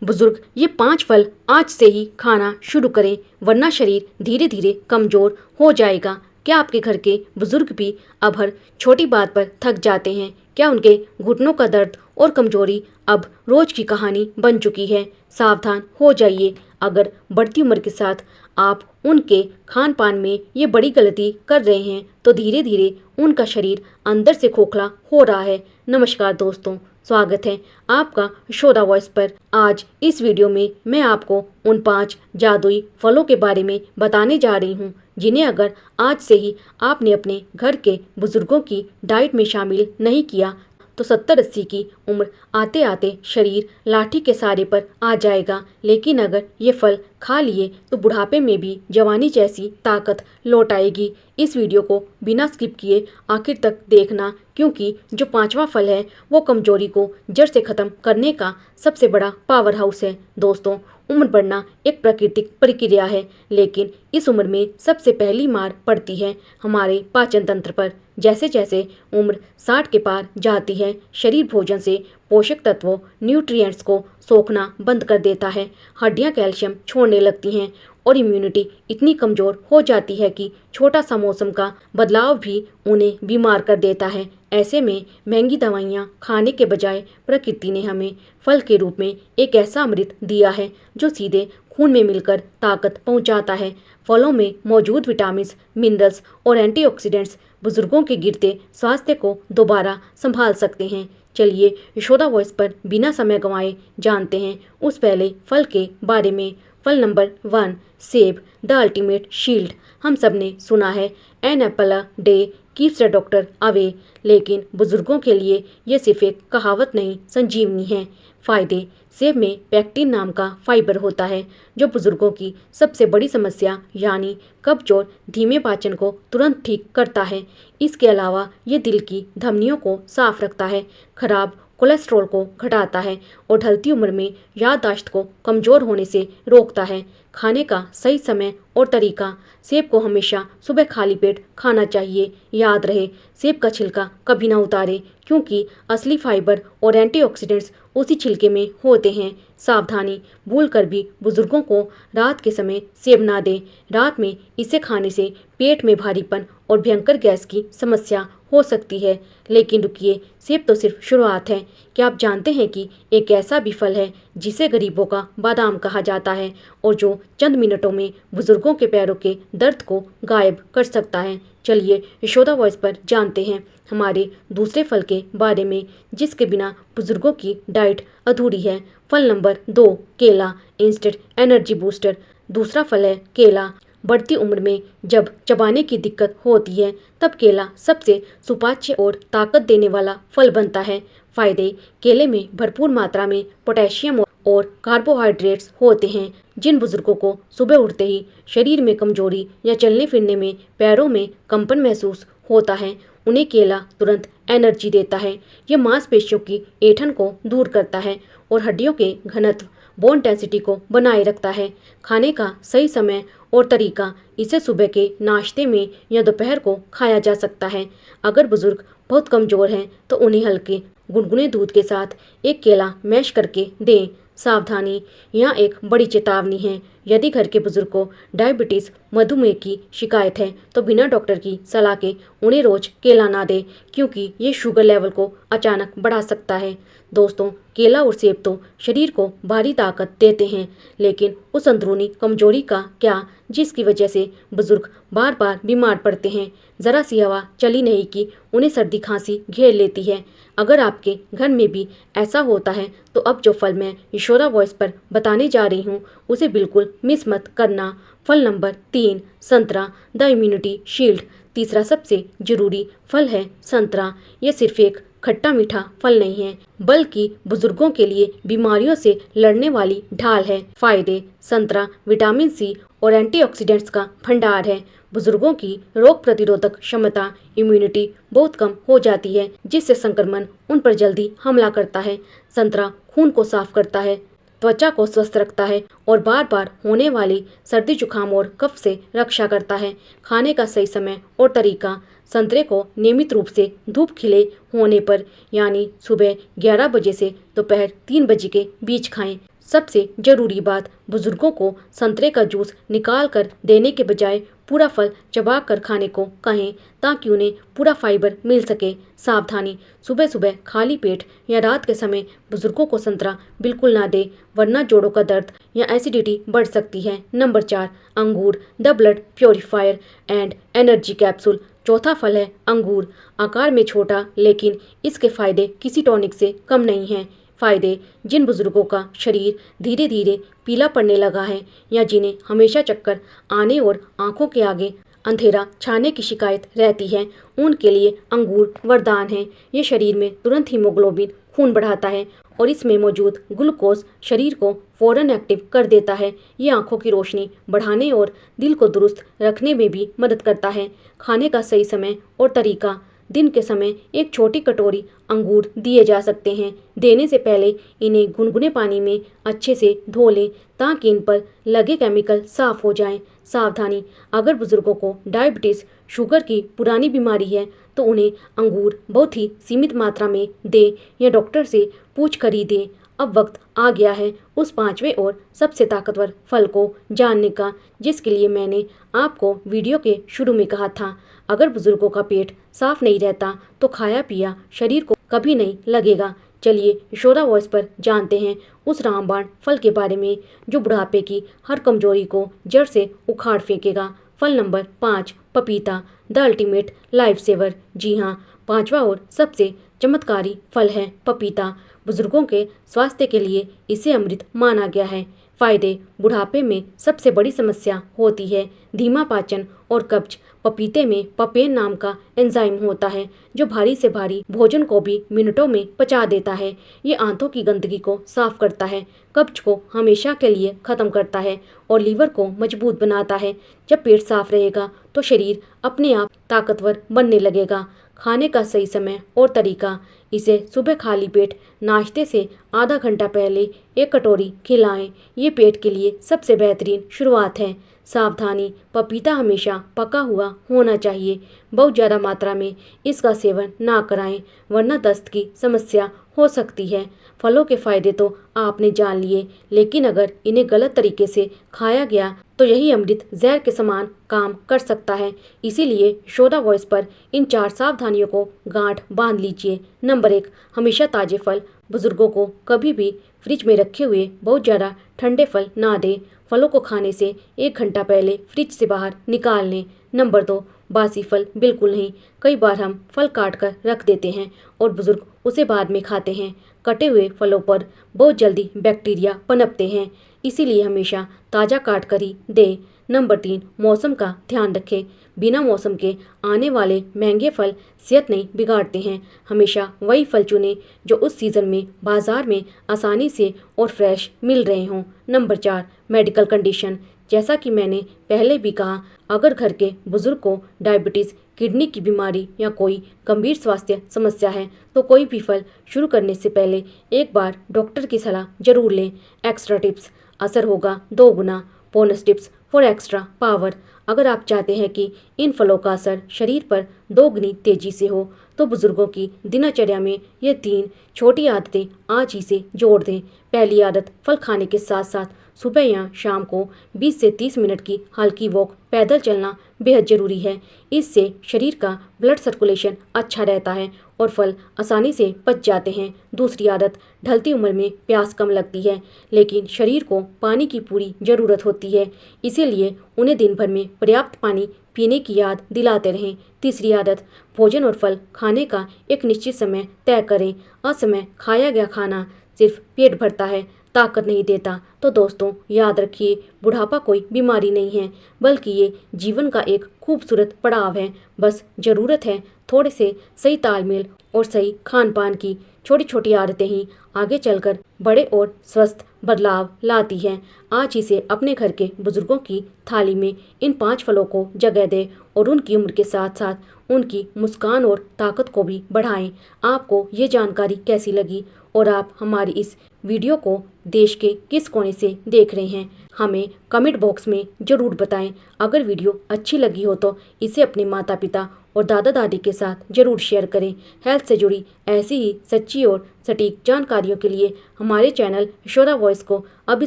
बुजुर्ग ये 5 फल आज से ही खाना शुरू करें वरना शरीर धीरे धीरे कमजोर हो जाएगा। क्या आपके घर के बुजुर्ग भी अब हर छोटी बात पर थक जाते हैं? क्या उनके घुटनों का दर्द और कमजोरी अब रोज की कहानी बन चुकी है? सावधान हो जाइए। अगर बढ़ती उम्र के साथ आप उनके खान पान में ये बड़ी गलती कर रहे हैं तो धीरे धीरे उनका शरीर अंदर से खोखला हो रहा है। नमस्कार दोस्तों, स्वागत है आपका शोधा वॉइस पर। आज इस वीडियो में मैं आपको उन 5 जादुई फलों के बारे में बताने जा रही हूँ जिन्हें अगर आज से ही आपने अपने घर के बुजुर्गों की डाइट में शामिल नहीं किया तो 70-80 की उम्र आते आते शरीर लाठी के सहारे पर आ जाएगा। लेकिन अगर ये फल खा लिए तो बुढ़ापे में भी जवानी जैसी ताकत लौट आएगी। इस वीडियो को बिना स्किप किए आखिर तक देखना, क्योंकि जो 5वां फल है वो कमजोरी को जड़ से खत्म करने का सबसे बड़ा पावर हाउस है। दोस्तों, उम्र बढ़ना एक प्राकृतिक प्रक्रिया है, लेकिन इस उम्र में सबसे पहली मार पड़ती है हमारे पाचन तंत्र पर। जैसे जैसे उम्र 60 के पार जाती है, शरीर भोजन से पोषक तत्वों न्यूट्रिएंट्स को सोखना बंद कर देता है। हड्डियां कैल्शियम छोड़ने लगती हैं और इम्यूनिटी इतनी कमज़ोर हो जाती है कि छोटा सा मौसम का बदलाव भी उन्हें बीमार कर देता है। ऐसे में महंगी दवाइयाँ खाने के बजाय प्रकृति ने हमें फल के रूप में एक ऐसा अमृत दिया है जो सीधे खून में मिलकर ताकत पहुंचाता है। फलों में मौजूद विटामिन, मिनरल्स और एंटीऑक्सीडेंट्स बुजुर्गों के गिरते स्वास्थ्य को दोबारा संभाल सकते हैं। चलिए यशोदा वॉइस पर बिना समय गंवाए जानते हैं उस पहले फल के बारे में। फल नंबर 1, सेब, द अल्टीमेट शील्ड। हम सब ने सुना है an apple a day keeps the doctor away, लेकिन बुजुर्गों के लिए ये सिर्फ एक कहावत नहीं, संजीवनी है। फायदे। सेब में पेक्टिन नाम का फाइबर होता है जो बुजुर्गों की सबसे बड़ी समस्या यानी कब्ज और धीमे पाचन को तुरंत ठीक करता है। इसके अलावा ये दिल की धमनियों को साफ रखता है, खराब कोलेस्ट्रॉल को घटाता है और ढलती उम्र में याददाश्त को कमज़ोर होने से रोकता है। खाने का सही समय और तरीका। सेब को हमेशा सुबह खाली पेट खाना चाहिए। याद रहे, सेब का छिलका कभी ना उतारें, क्योंकि असली फाइबर और एंटीऑक्सीडेंट्स उसी छिलके में होते हैं। सावधानी, भूल कर भी बुजुर्गों को रात के समय सेब ना दें। रात में इसे खाने से पेट में भारीपन और भयंकर गैस की समस्या हो सकती है। लेकिन रुकिए, सेब तो सिर्फ शुरुआत है। क्या आप जानते हैं कि एक ऐसा भी फल है जिसे गरीबों का बादाम कहा जाता है और जो चंद मिनटों में बुजुर्गों के पैरों के दर्द को गायब कर सकता है? चलिए यशोदा वॉइस पर जानते हैं हमारे दूसरे फल के बारे में जिसके बिना बुजुर्गों की डाइट अधूरी है। फल नंबर 2, केला, इंस्टेंट एनर्जी बूस्टर। दूसरा फल है केला। बढ़ती उम्र में जब चबाने की दिक्कत होती है तब केला सबसे सुपाच्य और ताकत देने वाला फल बनता है। फायदे। केले में भरपूर मात्रा में पोटेशियम और कार्बोहाइड्रेट्स होते हैं। जिन बुजुर्गों को सुबह उठते ही शरीर में कमजोरी या चलने फिरने में पैरों में कंपन महसूस होता है, उन्हें केला तुरंत एनर्जी देता है। यह मांसपेशियों की ऐंठन को दूर करता है और हड्डियों के घनत्व बोन डेंसिटी को बनाए रखता है। खाने का सही समय और तरीका। इसे सुबह के नाश्ते में या दोपहर को खाया जा सकता है। अगर बुजुर्ग बहुत कमज़ोर हैं तो उन्हें हल्के गुनगुने दूध के साथ एक केला मैश करके दें। सावधानी, यहाँ एक बड़ी चेतावनी है। यदि घर के बुजुर्ग को डायबिटीज़, मधुमेह की शिकायत है तो बिना डॉक्टर की सलाह के उन्हें रोज केला ना दें, क्योंकि ये शुगर लेवल को अचानक बढ़ा सकता है। दोस्तों, केला और सेब तो शरीर को भारी ताकत देते हैं, लेकिन उस अंदरूनी कमजोरी का क्या जिसकी वजह से बुजुर्ग बार बार बीमार पड़ते हैं? ज़रा सी हवा चली नहीं कि उन्हें सर्दी खांसी घेर लेती है। अगर आपके घर में भी ऐसा होता है तो अब जो फल मैं यशोदा वॉइस पर बताने जा रही हूँ उसे बिल्कुल मिस मत करना। फल नंबर 3, संतरा, द इम्यूनिटी शील्ड। तीसरा सबसे जरूरी फल है संतरा। यह सिर्फ एक खट्टा मीठा फल नहीं है, बल्कि बुजुर्गों के लिए बीमारियों से लड़ने वाली ढाल है। फायदे। संतरा विटामिन सी और एंटीऑक्सीडेंट्स का भंडार है। बुजुर्गों की रोग प्रतिरोधक क्षमता, इम्यूनिटी बहुत कम हो जाती है, जिससे संक्रमण उन पर जल्दी हमला करता है। संतरा खून को साफ करता है, त्वचा को स्वस्थ रखता है और बार बार होने वाली सर्दी जुकाम और कफ से रक्षा करता है। खाने का सही समय और तरीका। संतरे को नियमित रूप से धूप खिले होने पर यानी सुबह 11 बजे से दोपहर 3 बजे के बीच खाएं। सबसे जरूरी बात, बुजुर्गों को संतरे का जूस निकाल कर देने के बजाय पूरा फल चबा कर खाने को कहें ताकि उन्हें पूरा फाइबर मिल सके। सावधानी, सुबह सुबह खाली पेट या रात के समय बुजुर्गों को संतरा बिल्कुल ना दे, वरना जोड़ों का दर्द या एसिडिटी बढ़ सकती है। नंबर 4, अंगूर the blood purifier and energy capsule. चौथा फल है अंगूर। आकार में छोटा, लेकिन इसके फायदे किसी टॉनिक से कम नहीं हैं। फायदे, जिन बुजुर्गों का शरीर धीरे धीरे पीला पड़ने लगा है या जिन्हें हमेशा चक्कर आने और आंखों के आगे अंधेरा छाने की शिकायत रहती है, उनके लिए अंगूर वरदान है। ये शरीर में तुरंत हीमोग्लोबिन खून बढ़ाता है और इसमें मौजूद ग्लूकोज शरीर को फौरन एक्टिव कर देता है। ये आंखों की रोशनी बढ़ाने और दिल को दुरुस्त रखने में भी मदद करता है। खाने का सही समय और तरीका, दिन के समय एक छोटी कटोरी अंगूर दिए जा सकते हैं। देने से पहले इन्हें गुनगुने पानी में अच्छे से धो लें ताकि इन पर लगे केमिकल साफ हो जाएं। सावधानी, अगर बुजुर्गों को डायबिटीज़, शुगर की पुरानी बीमारी है तो उन्हें अंगूर बहुत ही सीमित मात्रा में दें या डॉक्टर से पूछ कर ही दें। अब वक्त आ गया है उस पांचवें और सबसे ताकतवर फल को जानने का, जिसके लिए मैंने आपको वीडियो के शुरू में कहा था। अगर बुजुर्गों का पेट साफ नहीं रहता तो खाया पिया शरीर को कभी नहीं लगेगा। चलिए यशोदा वॉइस पर जानते हैं उस रामबाण फल के बारे में जो बुढ़ापे की हर कमजोरी को जड़ से उखाड़ फेंकेगा। फल नंबर 5, पपीता द अल्टीमेट लाइफ सेवर। जी हाँ, पांचवा और सबसे चमत्कारी फल है पपीता। बुजुर्गों के स्वास्थ्य के लिए इसे अमृत माना गया है। फायदे, बुढ़ापे में सबसे बड़ी समस्या होती है धीमा पाचन और कब्ज। पपीते में पपेन नाम का एंजाइम होता है जो भारी से भारी भोजन को भी मिनटों में पचा देता है। ये आंतों की गंदगी को साफ करता है, कब्ज को हमेशा के लिए खत्म करता है और लीवर को मजबूत बनाता है। जब पेट साफ रहेगा तो शरीर अपने आप ताकतवर बनने लगेगा। खाने का सही समय और तरीका, इसे सुबह खाली पेट नाश्ते से आधा घंटा पहले एक कटोरी खिलाएं। ये पेट के लिए सबसे बेहतरीन शुरुआत है। सावधानी, पपीता हमेशा पका हुआ होना चाहिए। बहुत ज़्यादा मात्रा में इसका सेवन ना कराएं, वरना दस्त की समस्या हो सकती है। फलों के फायदे तो आपने जान लिए, लेकिन अगर इन्हें गलत तरीके से खाया गया तो यही अमृत जहर के समान काम कर सकता है। इसीलिए यशोदा वॉइस पर इन 4 सावधानियों को गांठ बांध लीजिए। नंबर 1, हमेशा ताज़े फल। बुजुर्गों को कभी भी फ्रिज में रखे हुए बहुत ज़्यादा ठंडे फल ना दें। फलों को खाने से 1 घंटा पहले फ्रिज से बाहर निकाल लें। नंबर 2, बासी फल बिल्कुल नहीं। कई बार हम फल काट कर रख देते हैं और बुजुर्ग उसे बाद में खाते हैं। कटे हुए फलों पर बहुत जल्दी बैक्टीरिया पनपते हैं, इसीलिए हमेशा ताज़ा काट कर ही दें। नंबर 3, मौसम का ध्यान रखें। बिना मौसम के आने वाले महंगे फल सेहत नहीं बिगाड़ते हैं। हमेशा वही फल चुनें जो उस सीज़न में बाज़ार में आसानी से और फ्रेश मिल रहे हों। Number 4, medical condition. जैसा कि मैंने पहले भी कहा, अगर घर के बुजुर्ग को डायबिटीज़, किडनी की बीमारी या कोई गंभीर स्वास्थ्य समस्या है तो कोई भी फल शुरू करने से पहले एक बार डॉक्टर की सलाह जरूर लें। एक्स्ट्रा टिप्स, असर होगा 2 गुना। Bonus tips for extra power. अगर आप चाहते हैं कि इन फलों का असर शरीर पर 2 गुनी तेजी से हो तो बुजुर्गों की दिनचर्या में ये 3 छोटी आदतें आज ही से जोड़ दें। पहली आदत, फल खाने के साथ साथ सुबह या शाम को 20 से 30 मिनट की हल्की वॉक, पैदल चलना बेहद ज़रूरी है। इससे शरीर का ब्लड सर्कुलेशन अच्छा रहता है और फल आसानी से पच जाते हैं। दूसरी आदत, ढलती उम्र में प्यास कम लगती है, लेकिन शरीर को पानी की पूरी ज़रूरत होती है, इसीलिए उन्हें दिन भर में पर्याप्त पानी पीने की याद दिलाते रहें। तीसरी आदत, भोजन और फल खाने का एक निश्चित समय तय करें। असमय खाया गया खाना सिर्फ पेट भरता है, ताकत नहीं देता। तो दोस्तों याद रखिए, बुढ़ापा कोई बीमारी नहीं है, बल्कि ये जीवन का एक खूबसूरत पड़ाव है। बस ज़रूरत है थोड़े से सही तालमेल और सही खान पान की। छोटी छोटी आदतें ही आगे चलकर बड़े और स्वस्थ बदलाव लाती हैं। आज ही से अपने घर के बुजुर्गों की थाली में इन 5 फलों को जगह दें और उनकी उम्र के साथ साथ उनकी मुस्कान और ताकत को भी बढ़ाएं। आपको ये जानकारी कैसी लगी और आप हमारी इस वीडियो को देश के किस कोने से देख रहे हैं, हमें कमेंट बॉक्स में ज़रूर बताएं। अगर वीडियो अच्छी लगी हो तो इसे अपने माता पिता और दादा दादी के साथ ज़रूर शेयर करें। हेल्थ से जुड़ी ऐसी ही सच्ची और सटीक जानकारियों के लिए हमारे चैनल यशोदा वॉइस को अभी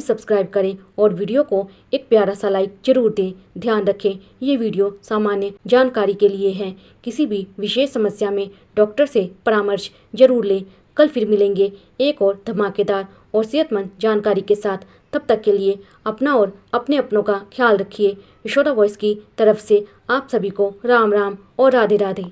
सब्सक्राइब करें और वीडियो को एक प्यारा सा लाइक जरूर दें। ध्यान रखें, ये वीडियो सामान्य जानकारी के लिए है। किसी भी विशेष समस्या में डॉक्टर से परामर्श जरूर लें। कल फिर मिलेंगे एक और धमाकेदार और सेहतमंद जानकारी के साथ। तब तक के लिए अपना और अपने अपनों का ख्याल रखिए। यशोदा वॉइस की तरफ से आप सभी को राम राम और राधे राधे।